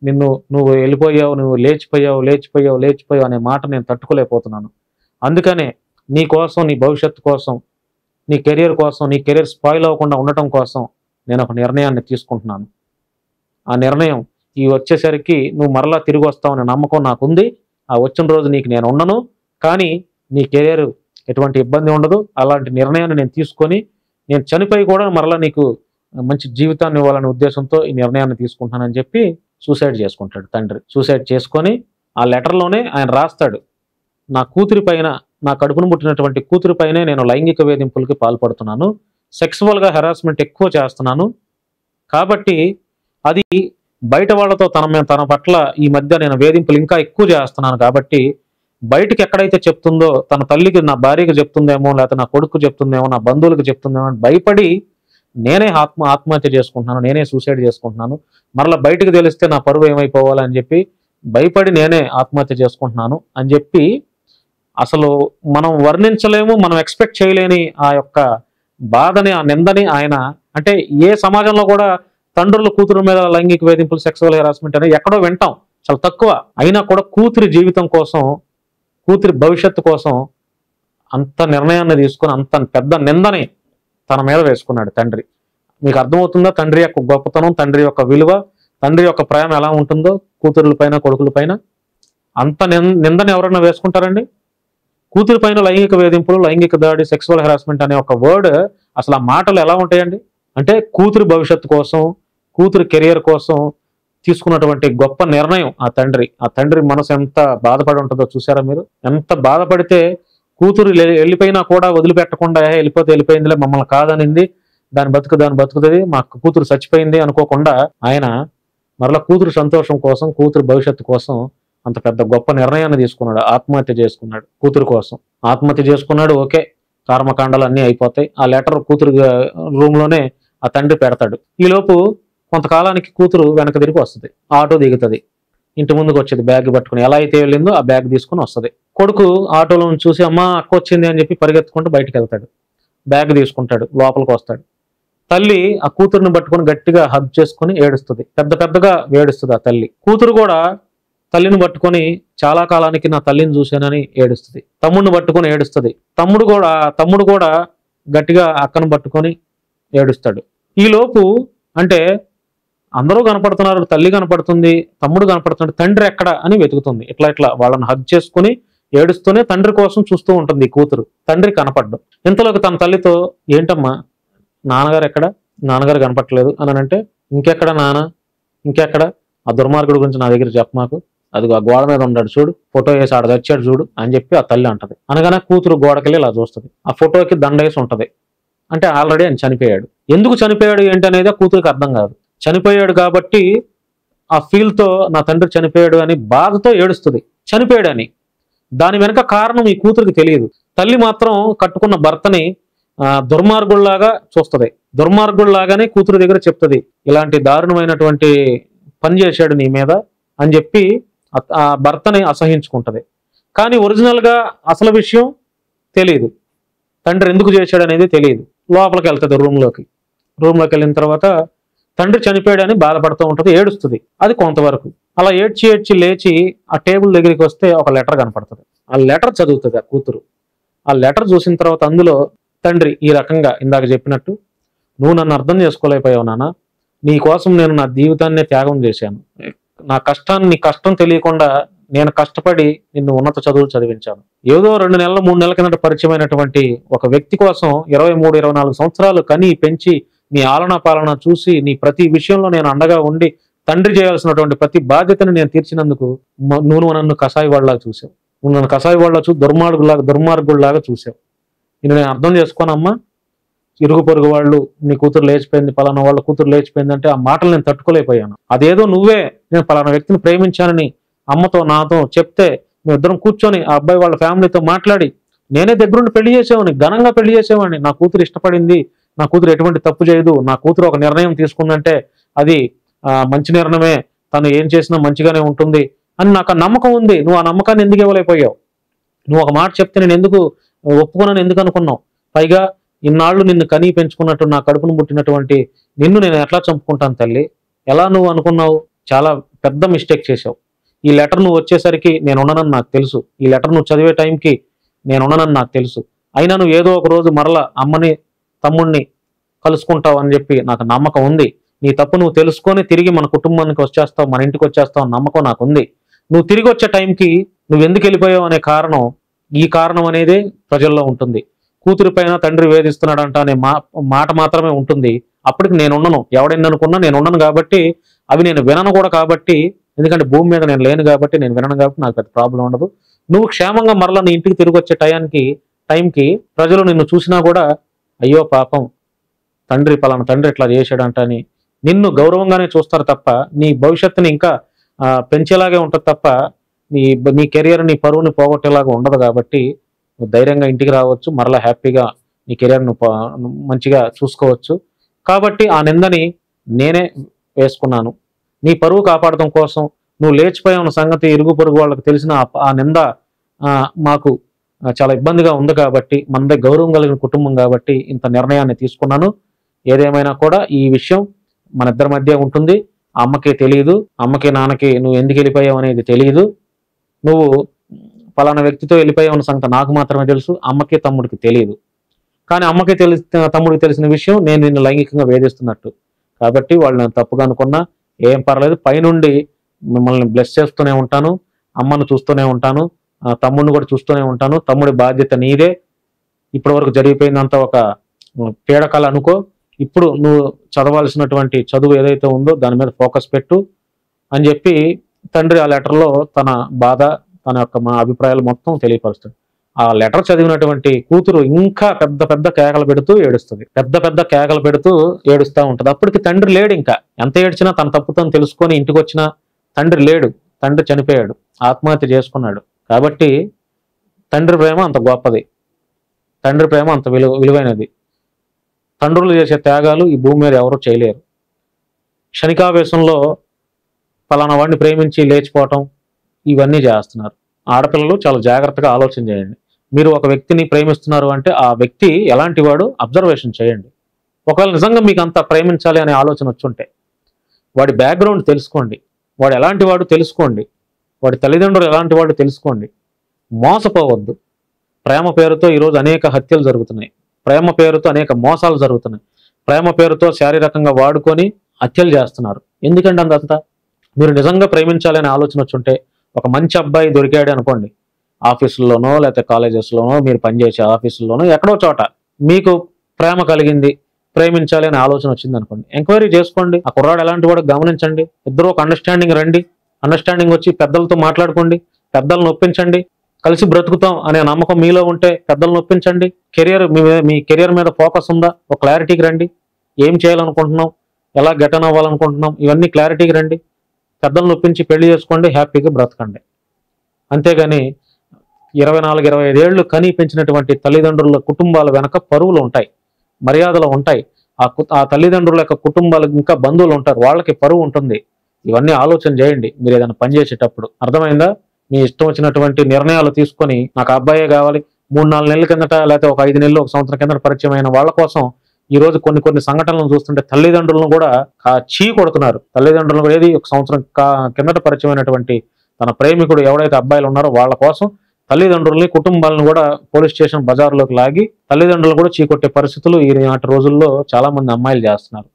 నువ్వు వెళ్ళిపోయావు, నువ్వు లేచిపోయావు అనే మాట నేను తట్టుకోలేకపోతున్నాను. అందుకనే నీ కోసం, నీ భవిష్యత్తు కోసం, నీ కెరీర్ కోసం, నీ కెరీర్ స్పాయిల్ అవ్వకుండా ఉండటం కోసం నేను ఒక నిర్ణయాన్ని తీసుకుంటున్నాను. ఆ నిర్ణయం వచ్చేసరికి నువ్వు మరలా తిరిగి వస్తావనే నమ్మకం నాకుంది. ఆ వచ్చిన రోజు నీకు నేను ఉండను, కానీ నీ కెరీర్ ఎటువంటి ఇబ్బంది ఉండదు. అలాంటి నిర్ణయాన్ని నేను తీసుకొని నేను చనిపోయి కూడా మరలా నీకు మంచి జీవితాన్ని ఇవ్వాలనే ఉద్దేశంతో ఈ నిర్ణయాన్ని తీసుకుంటానని చెప్పి సూసైడ్ చేసుకుంటాడు తండ్రి. సూసైడ్ చేసుకొని ఆ లెటర్లోనే ఆయన రాస్తాడు, నా కూతురి పైన, నా కడుపును పుట్టినటువంటి కూతురి పైనే నేను లైంగిక వేధింపులకి పాల్పడుతున్నాను, సెక్సువల్గా హెరాస్మెంట్ ఎక్కువ చేస్తున్నాను, కాబట్టి అది బయట వాళ్ళతో తన పట్ల ఈ మధ్య నేను వేధింపులు ఇంకా ఎక్కువ చేస్తున్నాను, కాబట్టి బయటకు ఎక్కడైతే చెప్తుందో తన తల్లికి, నా భార్యకి చెప్తుందేమో, లేకపోతే నా కొడుకు చెప్తుందేమో, నా బంధువులకు చెప్తుందేమో అని భయపడి నేనే ఆత్మహత్య చేసుకుంటున్నాను, నేనే సూసైడ్ చేసుకుంటున్నాను, మరలా బయటకు తెలిస్తే నా పరువు ఏమైపోవాలని చెప్పి భయపడి నేనే ఆత్మహత్య చేసుకుంటున్నాను అని చెప్పి, అసలు మనం వర్ణించలేము, మనం ఎక్స్పెక్ట్ చేయలేని ఆ యొక్క బాధని, ఆ నిందని ఆయన, అంటే ఏ సమాజంలో కూడా తండ్రుల కూతురు మీద లైంగిక వేధింపులు, సెక్సువల్ హెరాస్మెంట్ అనేది ఎక్కడో వింటాం, చాలా తక్కువ. అయినా కూడా కూతురి జీవితం కోసం, కూతురి భవిష్యత్తు కోసం అంత నిర్ణయాన్ని తీసుకుని అంత పెద్ద నిందని తన మీద వేసుకున్నాడు తండ్రి. మీకు అర్థమవుతుందా తండ్రి యొక్క గొప్పతనం, తండ్రి యొక్క విలువ, తండ్రి యొక్క ప్రేమ ఎలా ఉంటుందో కూతురుల పైన, కొడుకుల పైన? అంత నిందని ఎవరైనా వేసుకుంటారండి? కూతురి పైన లైంగిక వేధింపులు, లైంగిక దాడి, సెక్సువల్ హెరాస్మెంట్ అనే ఒక వర్డ్, అసలు ఆ మాటలు ఎలా ఉంటాయండి? అంటే కూతురి భవిష్యత్తు కోసం, కూతురి కెరియర్ కోసం తీసుకున్నటువంటి గొప్ప నిర్ణయం ఆ తండ్రి మనసు ఎంత బాధపడి ఉంటుందో చూసారా మీరు? ఎంత బాధపడితే కూతురు వెళ్ళిపోయినా కూడా వదిలిపెట్టకుండా వెళ్ళిపోయిందిలే, మమ్మల్ని కాదనింది, దాని బతుకుతుంది, మా కూతురు చచ్చిపోయింది అనుకోకుండా ఆయన మరలా కూతురు సంతోషం కోసం, కూతురు భవిష్యత్తు కోసం అంత పెద్ద గొప్ప నిర్ణయాన్ని తీసుకున్నాడు. ఆత్మహత్య చేసుకున్నాడు కూతురు కోసం. ఆత్మహత్య చేసుకున్నాడు, ఓకే, కర్మకాండాలు అన్నీ అయిపోతాయి. ఆ లెటర్ కూతురు రూమ్లోనే ఆ తండ్రి పెడతాడు. ఈలోపు కొంతకాలానికి కూతురు వెనక తిరిగి వస్తుంది, ఆటో దిగుతుంది, ఇంటి ముందుకు వచ్చేది బ్యాగ్ పట్టుకుని, ఎలా అయితే వెళ్ళిందో ఆ బ్యాగ్ తీసుకుని వస్తుంది. కొడుకు ఆటోలో చూసి అమ్మ అక్క వచ్చింది అని చెప్పి పరిగెత్తుకుంటూ బయటకు వెళ్తాడు, బ్యాగ్ తీసుకుంటాడు, లోపలికి వస్తాడు. తల్లి ఆ కూతురుని పట్టుకుని గట్టిగా హగ్ చేసుకుని ఏడుస్తుంది, పెద్దగా ఏడుస్తుంది ఆ తల్లి. కూతురు కూడా తల్లిని పట్టుకొని చాలా కాలానికి నా తల్లిని చూశానని ఏడుస్తుంది. తమ్ముడిని పట్టుకొని ఏడుస్తుంది. తమ్ముడు కూడా గట్టిగా అక్కను పట్టుకొని ఏడుస్తాడు. ఈలోపు అంటే అందరూ కనపడుతున్నారు, తల్లి కనపడుతుంది, తమ్ముడు కనపడుతున్నాడు, తండ్రి ఎక్కడ అని వెతుకుతుంది. ఇట్లా వాళ్ళని హగ్ చేసుకుని ఏడుస్తూనే తండ్రి కోసం చూస్తూ ఉంటుంది ఈ కూతురు. తండ్రి కనపడ్డం. ఇంతలోకి తన తల్లితో, ఏంటమ్మా నాన్నగారు ఎక్కడ, నాన్నగారు కనపడలేదు అని అంటే, ఇంకెక్కడ నాన్న, ఇంకెక్కడ, ఆ దుర్మార్గుడి గురించి నా దగ్గర చెప్ప మాకు, అది ఆ గోడ మీద ఉన్నాడు చూడు, ఫోటో వేసి ఆడ తెచ్చాడు చూడు అని చెప్పి ఆ తల్లి అంటది. అనగానే కూతురు గోడకెళ్ళి ఇలా చూస్తుంది, ఆ ఫోటోకి దండేసి ఉంటది. అంటే ఆల్రెడీ ఆయన చనిపోయాడు. ఎందుకు చనిపోయాడు ఏంటి అనేది ఆ కూతురికి అర్థం కాదు. చనిపోయాడు కాబట్టి ఆ ఫీల్తో నా తండ్రి చనిపోయాడు అని బాధతో ఏడుస్తుంది, చనిపోయాడని. దాని వెనక కారణం ఈ కూతురికి తెలియదు. తల్లి మాత్రం కట్టుకున్న భర్తని దుర్మార్గుల్లాగా చూస్తుంది. దుర్మార్గుల్లాగానే కూతురు దగ్గర చెప్తుంది, ఇలాంటి దారుణమైనటువంటి పని చేశాడు నీ మీద అని చెప్పి ఆ భర్తని అసహించుకుంటది. కానీ ఒరిజినల్గా అసలు విషయం తెలియదు, తండ్రి ఎందుకు చేశాడు అనేది తెలియదు. లోపలికి వెళ్తుంది రూమ్లోకి వెళ్ళిన తర్వాత తండ్రి చనిపోయాడని బాధపడుతూ ఉంటుంది, ఏడుస్తుంది. అది కొంతవరకు. అలా ఏడ్చి లేచి ఆ టేబుల్ దగ్గరికి వస్తే ఒక లెటర్ కనపడుతుంది. ఆ లెటర్ చదువుతుంది ఆ కూతురు. ఆ లెటర్ చూసిన తర్వాత అందులో తండ్రి ఈ రకంగా ఇందాక చెప్పినట్టు, నువ్వు నన్ను అర్థం చేసుకోలేకపోయావు నాన్న, నీ కోసం నేను నా జీవితాన్నే త్యాగం చేశాను, నీ కష్టం తెలియకుండా నేను కష్టపడి నిన్ను ఉన్నత చదువులు చదివించాను. ఏదో 2 నెలలు 3 నెలల కిందట పరిచయమైనటువంటి ఒక వ్యక్తి కోసం 23-24 సంవత్సరాలు కని పెంచి నీ ఆలనా పాలన చూసి నీ ప్రతి విషయంలో నేను అండగా ఉండి తండ్రి చేయాల్సినటువంటి ప్రతి బాధ్యతను నేను తీర్చినందుకు నువ్వు నన్ను కసాయి వాళ్ళలాగా చూసావు. నువ్వు నన్ను కసాయి వాళ్ళ దుర్మార్గుల్లాగా చూసావు. నేను అర్థం చేసుకోనమ్మా, ఇరుగు పొరుగు వాళ్ళు నీ కూతురు లేచిపోయింది, పలానా వాళ్ళ కూతురు లేచిపోయింది అంటే ఆ మాటలు నేను తట్టుకోలేకపోయాను. అదేదో నువ్వే నేను పలానా వ్యక్తిని ప్రేమించానని అమ్మతో నాతో చెప్తే మేమిద్దరం కూర్చొని ఆ అబ్బాయి వాళ్ళ ఫ్యామిలీతో మాట్లాడి నేనే దగ్గరుండి పెళ్లి చేసేవాడిని, ఘనంగా పెళ్లి చేసేవాడిని. నా కూతురు ఇష్టపడింది, నా కూతురు ఎటువంటి తప్పు చేయదు, నా కూతురు ఒక నిర్ణయం తీసుకుందంటే అది మంచి నిర్ణయమే, తను ఏం చేసినా మంచిగానే ఉంటుంది అని నాకు ఆ నమ్మకం ఉంది. నువ్వు ఆ నమ్మకాన్ని ఎందుకు ఇవ్వలేకపోయావు? నువ్వు ఒక మాట చెప్తే నేను ఎందుకు ఒప్పుకున్నాను, ఎందుకు అనుకున్నావు? పైగా ఇన్నాళ్ళు నిన్ను కనీ పెంచుకున్నట్టు నా కడుపును పుట్టినటువంటి నిన్ను నేను ఎట్లా చంపుకుంటాను తల్లి? ఎలా నువ్వు అనుకున్నావు? చాలా పెద్ద మిస్టేక్ చేసావు. ఈ లెటర్ నువ్వు వచ్చేసరికి నేను ఉన్నానని నాకు తెలుసు. ఈ లెటర్ నువ్వు చదివే టైంకి నేను ఉన్నానని నాకు తెలుసు. అయినా నువ్వు ఏదో ఒక రోజు మరలా అమ్మని తమ్ముడిని కలుసుకుంటావు అని చెప్పి నాకు నమ్మకం ఉంది. నీ తప్పు నువ్వు తెలుసుకొని తిరిగి మన కుటుంబానికి వచ్చేస్తావు, మన ఇంటికి వచ్చేస్తావు అని నమ్మకం నాకు ఉంది. నువ్వు తిరిగి వచ్చే టైంకి నువ్వు ఎందుకు వెళ్ళిపోయావు అనే కారణం, ఈ కారణం అనేది ప్రజల్లో ఉంటుంది. కూతురి పైన తండ్రి వేధిస్తున్నాడంట అనే మాట మాత్రమే ఉంటుంది. అప్పటికి నేను ఉండను, ఎవడైనా అనుకున్నా నేను ఉండను కాబట్టి, అవి నేను వినను కూడా కాబట్టి, ఎందుకంటే భూమి మీద నేను లేను కాబట్టి, నేను వినను కాబట్టి నాకు పెద్ద ప్రాబ్లం ఉండదు. నువ్వు క్షేమంగా మరలా నీ ఇంటికి తిరిగి వచ్చే టైంకి ప్రజలు నిన్ను చూసినా కూడా అయ్యో పాపం పలానా తండ్రి ఇట్లా చేశాడంట అని నిన్ను గౌరవంగానే చూస్తారు తప్ప, నీ భవిష్యత్తుని ఇంకా పెంచేలాగే ఉంటుంది తప్ప నీ కెరియర్, నీ పరువుని పోగొట్టేలాగా ఉండదు. కాబట్టి నువ్వు ధైర్యంగా ఇంటికి రావచ్చు, మరలా హ్యాపీగా నీ కెరియర్ను మంచిగా చూసుకోవచ్చు. కాబట్టి ఆ నిందని నేనే వేసుకున్నాను. నీ పరువు కాపాడటం కోసం నువ్వు లేచిపోయిన సంగతి ఇరుగు పొరుగు వాళ్ళకి తెలిసిన ఆ నింద మాకు చాలా ఇబ్బందిగా ఉంది కాబట్టి, మనదే గౌరవం కలిగిన కుటుంబం కాబట్టి ఇంత నిర్ణయాన్ని తీసుకున్నాను. ఏదేమైనా కూడా ఈ విషయం మన ఇద్దరి మధ్య ఉంటుంది. అమ్మకి తెలియదు, అమ్మకి నాన్నకి నువ్వు ఎందుకు వెళ్ళిపోయావు అనేది తెలియదు. నువ్వు పలానా వ్యక్తితో వెళ్ళిపోయావు సంగతి నాకు మాత్రమే తెలుసు, అమ్మకి తమ్ముడికి తెలియదు. కానీ అమ్మకి తమ్ముడికి తెలిసిన విషయం నేను నిన్ను లైంగికంగా వేధిస్తున్నట్టు. కాబట్టి వాళ్ళు నేను తప్పుగా అనుకున్నా ఏం పర్లేదు, పైనుండి మిమ్మల్ని బ్లెస్ చేస్తూనే ఉంటాను, అమ్మను చూస్తూనే ఉంటాను, తమ్ముడిని కూడా చూస్తూనే ఉంటాను. తమ్ముడి బాధ్యత నీదే. ఇప్పటి వరకు జరిగిపోయిందంత ఒక పీడకల అనుకో. ఇప్పుడు నువ్వు చదవాల్సినటువంటి చదువు ఏదైతే ఉందో దాని మీద ఫోకస్ పెట్టు అని చెప్పి తండ్రి ఆ లెటర్లో తన బాధ, తన యొక్క మా అభిప్రాయాలు మొత్తం తెలియపరుస్తాడు. ఆ లెటర్ చదివినటువంటి కూతురు ఇంకా పెద్ద పెద్ద కేకలు పెడుతూ ఏడుస్తుంది, పెద్ద కేకలు పెడుతూ ఏడుస్తూ ఉంటుంది. అప్పటికి తండ్రి లేడు. ఇంకా ఎంత ఏడ్చినా తన తప్పుతో తెలుసుకొని ఇంటికి వచ్చినా తండ్రి లేడు, తండ్రి చనిపోయాడు, ఆత్మహత్య చేసుకున్నాడు. కాబట్టి తండ్రి ప్రేమ అంత గొప్పది, తండ్రి ప్రేమ అంత విలువైనది. తండ్రులు చేసే త్యాగాలు ఈ భూమి మీద ఎవరూ చేయలేరు. క్షణికావేశంలో పలానా వాడిని ప్రేమించి లేచిపోవటం ఇవన్నీ చేస్తున్నారు. ఆడపిల్లలు చాలా జాగ్రత్తగా ఆలోచన చేయండి. మీరు ఒక వ్యక్తిని ప్రేమిస్తున్నారు అంటే ఆ వ్యక్తి ఎలాంటి వాడు అబ్జర్వేషన్ చేయండి. ఒకవేళ నిజంగా మీకు అంత ప్రేమించాలి అనే ఆలోచన వచ్చుంటే వాడి బ్యాక్గ్రౌండ్ తెలుసుకోండి, వాడు ఎలాంటి వాడు తెలుసుకోండి, వాడి తల్లిదండ్రులు ఎలాంటి వాడు తెలుసుకోండి. మోసపోవద్దు. ప్రేమ పేరుతో ఈరోజు అనేక హత్యలు జరుగుతున్నాయి, ప్రేమ పేరుతో అనేక మోసాలు జరుగుతున్నాయి, ప్రేమ పేరుతో శారీరకంగా వాడుకొని హత్యలు చేస్తున్నారు. ఎందుకంటే అంతా మీరు నిజంగా ప్రేమించాలి అనే ఆలోచన వచ్చుంటే ఒక మంచి అబ్బాయి దొరికాడు అనుకోండి, ఆఫీసుల్లోనో లేకపోతే కాలేజెస్లోనో, మీరు పనిచేసే ఆఫీసుల్లోనో ఎక్కడో చోట మీకు ప్రేమ కలిగింది, ప్రేమించాలి అనే ఆలోచన వచ్చింది అనుకోండి, ఎంక్వైరీ చేసుకోండి. ఆ కుర్రాడు ఎలాంటి వాడు గమనించండి. ఇద్దరు ఒక అండర్స్టాండింగ్ రండి, అండర్స్టాండింగ్ వచ్చి పెద్దలతో మాట్లాడుకోండి, పెద్దలను ఒప్పించండి. కలిసి బ్రతుకుతాం అనే నమ్మకం మీలో ఉంటే పెద్దలను ఒప్పించండి. మీ కెరియర్ మీద ఫోకస్ ఉందా, ఒక క్లారిటీకి రండి. ఏం చేయాలనుకుంటున్నాం, ఎలా గెటన్ అవ్వాలనుకుంటున్నాం, ఇవన్నీ క్లారిటీకి రండి. పెద్దలను ఒప్పించి పెళ్లి చేసుకోండి, హ్యాపీగా బ్రతకండి. అంతేగాని 24-25 ఏళ్ళు కని పెంచినటువంటి తల్లిదండ్రుల కుటుంబాల వెనక పరువులు ఉంటాయి, మర్యాదలు ఉంటాయి. ఆ తల్లిదండ్రుల యొక్క కుటుంబాలకు ఇంకా బంధువులు ఉంటారు, వాళ్ళకి పరువు ఉంటుంది. ఇవన్నీ ఆలోచన చేయండి మీరు ఏదైనా పని చేసేటప్పుడు. అర్థమైందా? మీ ఇష్టం వచ్చినటువంటి నిర్ణయాలు తీసుకొని నాకు అబ్బాయే కావాలి, 3-4 నెలల కిందట లేకపోతే ఒక 5 నెలలు, ఒక సంవత్సరం కిందట పరిచయం అయిన వాళ్ళ కోసం ఈ రోజు కొన్ని సంఘటనలను చూస్తుంటే తల్లిదండ్రులను కూడా చీ కొడుతున్నారు. తల్లిదండ్రులను కూడా ఏది ఒక సంవత్సరం కిందట పరిచయమైనటువంటి తన ప్రేమికుడు ఎవడైతే అబ్బాయిలు ఉన్నారో వాళ్ళ కోసం తల్లిదండ్రుల్ని, కుటుంబాలను కూడా పోలీస్ స్టేషన్ బజార్లోకి లాగి తల్లిదండ్రులు కూడా చీకొట్టే పరిస్థితులు ఈనాటి రోజుల్లో చాలా మంది అమ్మాయిలు చేస్తున్నారు.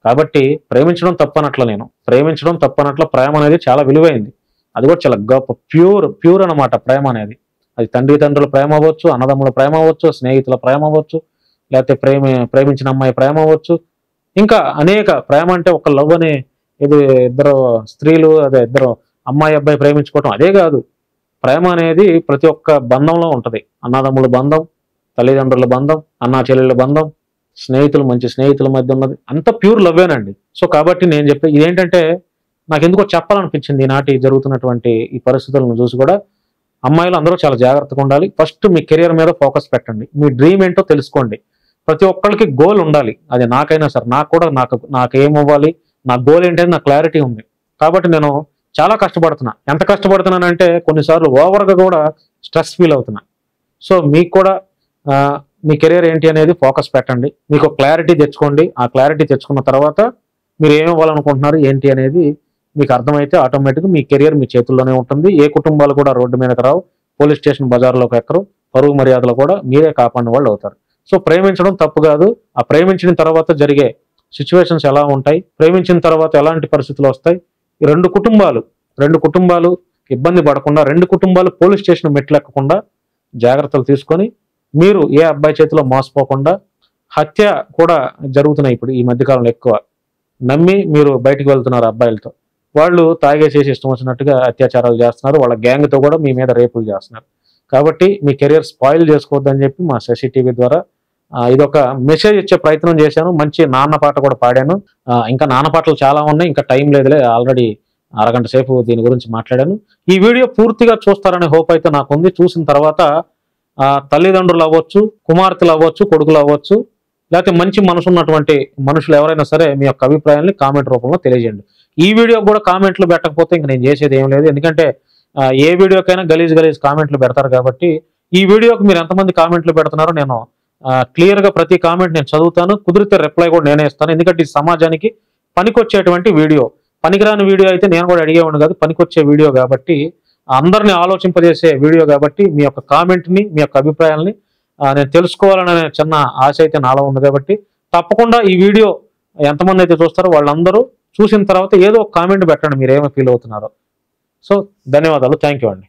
కాబట్టి ప్రేమించడం తప్పనట్ల, నేను ప్రేమించడం తప్పనట్ల. ప్రేమ అనేది చాలా విలువైంది, అది కూడా చాలా గొప్ప ప్యూర్ అనమాట ప్రేమ అనేది. అది తండ్రుల ప్రేమ అవ్వచ్చు, అన్నదమ్ముల ప్రేమ అవ్వచ్చు, స్నేహితుల ప్రేమ అవ్వచ్చు, లేకపోతే ప్రేమించిన అమ్మాయి ప్రేమ అవ్వచ్చు. ఇంకా అనేక ప్రేమ అంటే ఒక లవ్ అనే ఇది ఇద్దరు స్త్రీలు, అదే ఇద్దరు అమ్మాయి అబ్బాయి ప్రేమించుకోవటం అదే కాదు. ప్రేమ అనేది ప్రతి ఒక్క బంధంలో ఉంటుంది. అన్నదమ్ముల బంధం, తల్లిదండ్రుల బంధం, అన్నా చెల్లెళ్ళ బంధం, మంచి స్నేహితుల మధ్య ఉన్నది అంత ప్యూర్ లవ్వేనండి. సో కాబట్టి నేను ఇదేంటంటే నాకు ఎందుకో చెప్పాలనిపించింది ఈనాటి జరుగుతున్నటువంటి ఈ పరిస్థితులను చూసి కూడా. అమ్మాయిలు అందరూ చాలా జాగ్రత్తగా ఉండాలి. ఫస్ట్ మీ కెరియర్ మీద ఫోకస్ పెట్టండి, మీ డ్రీమ్ ఏంటో తెలుసుకోండి. ప్రతి ఒక్కరికి గోల్ ఉండాలి, అది నాకైనా సరే, నాకు ఏమవ్వాలి, నా గోల్ ఏంటంటే నాకు క్లారిటీ ఉంది. కాబట్టి నేను చాలా కష్టపడుతున్నా. ఎంత కష్టపడుతున్నానంటే కొన్నిసార్లు ఓవర్గా కూడా స్ట్రెస్ ఫీల్ అవుతున్నా. సో మీకు కూడా మీ కెరియర్ ఏంటి అనేది ఫోకస్ పెట్టండి, మీకు క్లారిటీ తెచ్చుకోండి. ఆ క్లారిటీ తెచ్చుకున్న తర్వాత మీరు ఏమి ఇవ్వాలనుకుంటున్నారు ఏంటి అనేది మీకు అర్థమైతే ఆటోమేటిక్గా మీ కెరియర్ మీ చేతుల్లోనే ఉంటుంది. ఏ కుటుంబాలు కూడా రోడ్డు మీదకి రావు, పోలీస్ స్టేషన్ బజార్లోకి ఎక్కరు, పరువు మర్యాదలు కూడా మీరే కాపాడిన వాళ్ళు అవుతారు. సో ప్రేమించడం తప్పు కాదు. ఆ ప్రేమించిన తర్వాత జరిగే సిచ్యువేషన్స్ ఎలా ఉంటాయి, ప్రేమించిన తర్వాత ఎలాంటి పరిస్థితులు వస్తాయి, ఈ రెండు కుటుంబాలు ఇబ్బంది పడకుండా, రెండు కుటుంబాలు పోలీస్ స్టేషన్ మెట్లెక్కకుండా జాగ్రత్తలు తీసుకొని, మీరు ఏ అబ్బాయి చేతిలో మోసపోకుండా, హత్య కూడా జరుగుతున్నాయి ఇప్పుడు ఈ మధ్యకాలంలో ఎక్కువ, నమ్మి మీరు బయటకు వెళ్తున్నారు అబ్బాయిలతో, వాళ్ళు తాగేసేసి ఇష్టం వచ్చినట్టుగా అత్యాచారాలు చేస్తున్నారు, వాళ్ళ గ్యాంగ్తో కూడా మీ మీద రేపులు చేస్తున్నారు. కాబట్టి మీ కెరియర్ స్పాయిల్ చేసుకోవద్దని చెప్పి మా శశి టీవీ ద్వారా ఇదొక మెసేజ్ ఇచ్చే ప్రయత్నం చేశాను. మంచి నాన్న పాట కూడా పాడాను. ఇంకా నాన్న పాటలు చాలా ఉన్నాయి, ఇంకా టైం లేదులే, ఆల్రెడీ అరగంట సేపు దీని గురించి మాట్లాడాను. ఈ వీడియో పూర్తిగా చూస్తారనే హోప్ అయితే నాకు ఉంది. చూసిన తర్వాత తల్లిదండ్రులు అవ్వచ్చు, కుమార్తెలు అవ్వచ్చు, కొడుకులు అవ్వచ్చు, లేకపోతే మంచి మనసు ఉన్నటువంటి మనుషులు ఎవరైనా సరే మీ యొక్క అభిప్రాయాన్ని కామెంట్ రూపంలో తెలియజేయండి. ఈ వీడియో కూడా కామెంట్లు పెట్టకపోతే ఇంక నేను చేసేది ఏం లేదు, ఎందుకంటే ఏ వీడియోకైనా గలీజ్ కామెంట్లు పెడతారు. కాబట్టి ఈ వీడియోకి మీరు ఎంతమంది కామెంట్లు పెడుతున్నారో నేను క్లియర్గా ప్రతి కామెంట్ నేను చదువుతాను, కుదిరితే రిప్లై కూడా నేనే ఇస్తాను. ఎందుకంటే ఈ సమాజానికి పనికొచ్చేటువంటి వీడియో, పనికిరాని వీడియో అయితే నేను కూడా అడిగేవాడిని కాదు, పనికొచ్చే వీడియో కాబట్టి, అందరినీ ఆలోచింపజేసే వీడియో కాబట్టి మీ యొక్క కామెంట్ని, మీ యొక్క అభిప్రాయాల్ని నేను తెలుసుకోవాలనే చిన్న ఆశ అయితే నాలో ఉంది. కాబట్టి తప్పకుండా ఈ వీడియో ఎంతమంది అయితే చూస్తారో వాళ్ళందరూ చూసిన తర్వాత ఏదో ఒక కామెంట్ పెట్టండి మీరు ఏమో ఫీల్ అవుతున్నారో. సో ధన్యవాదాలు, థ్యాంక్ యూ అండి.